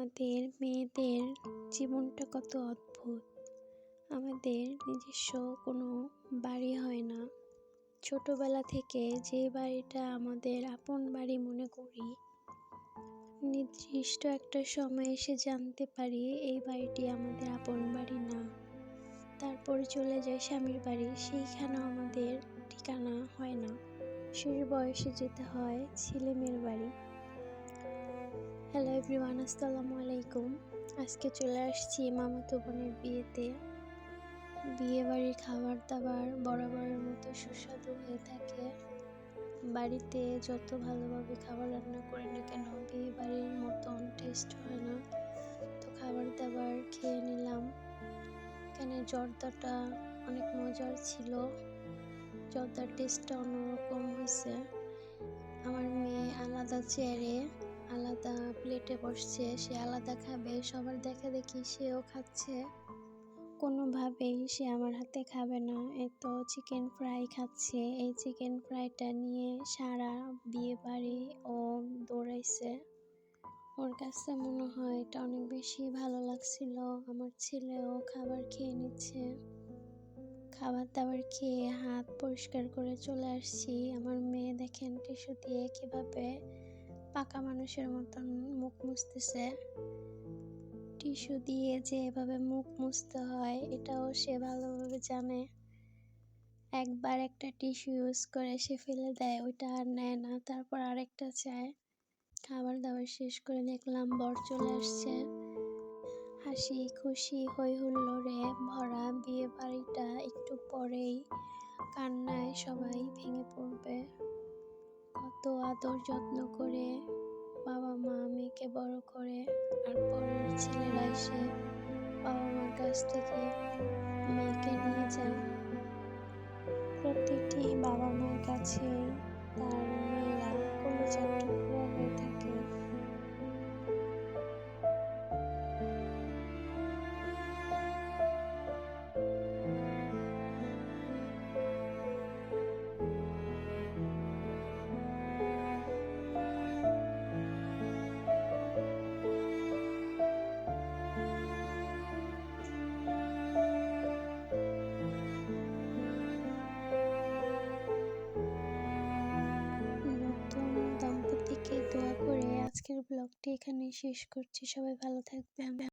আমাদের মেয়েদের জীবনটা কত অদ্ভুত। আমাদের নিজস্ব কোনো বাড়ি হয় না। ছোটবেলা থেকে যে বাড়িটা আমাদের আপন বাড়ি মনে করি, নির্দিষ্ট একটা সময় এসে জানতে পারি এই বাড়িটি আমাদের আপন বাড়ি না। তারপরে চলে যায় স্বামীর বাড়ি, সেইখানেও আমাদের ঠিকানা হয় না। শেষ বয়সে যেতে হয় ছেলেমেয়ের বাড়ি। হ্যালো এভরিওয়ান, আসসালামু আলাইকুম। আজকে চলে আসছি মামাতো বোনের বিয়েতে। বিয়ে বাড়ির খাবার দাবার বরাবরের মতো সুস্বাদু হয়ে থাকে। বাড়িতে যত ভালোভাবে খাবার রান্না করে না কেন, বিয়ে বাড়ির মতন টেস্ট হয় না। তো খাবার দাবার খেয়ে নিলাম। এখানে জর্দাটা অনেক মজার ছিল, জর্দার টেস্টটা অন্যরকম হয়েছে। আমার মেয়ে আলাদা চেয়ারে আলাদা প্লেটে বসছে, সে আলাদা খাবে। সবার দেখা দেখি সেও খাচ্ছে, কোনোভাবেই সে আমার হাতে খাবে না। এই তো চিকেন ফ্রাই খাচ্ছে। এই চিকেন ফ্রাইটা নিয়ে সারা বিয়ে বাড়ি ও দৌড়াইছে। ওর কাছে মনে হয় এটা অনেক বেশি ভালো লাগছিল। আমার ছেলেও খাবার খেয়ে নিচ্ছে। খাবার দাবার খেয়ে হাত পরিষ্কার করে চলে আসছি। আমার মেয়ে দেখেন টিস্যু দিয়ে কিভাবে পাকা মানুষের মতন মুখ মুছতেছে। টিস্যু দিয়ে যে এভাবে মুখ মুছতে হয় এটাও সে ভালোভাবে জানে। একবার একটা টিস্যু ইউজ করে সে ফেলে দেয়, ওইটা আর নেয় না, তারপর আরেকটা চায়। খাবার দাবার শেষ করে দেখলাম বর চলে আসছে। হাসি খুশি হই হুল্লোড়ে ভরা বিয়ে বাড়িটা একটু পরেই কান্নায় সবাই ভেঙে পড়বে। কত আদর যত্ন করে বাবা মা মেয়েকে বড় করে, আর পরের ছেলেরা এসে বাবা মার কাছ থেকে মেয়েকে নিয়ে যায়। প্রতিটি বাবা মার কাছে তার মেয়েরা কলিজার টুকরো হয়ে থাকে। নতুন দম্পতিকে দোয়া করে আজকের ব্লগটি এখানেই শেষ করছি। সবাই ভালো থাকবেন।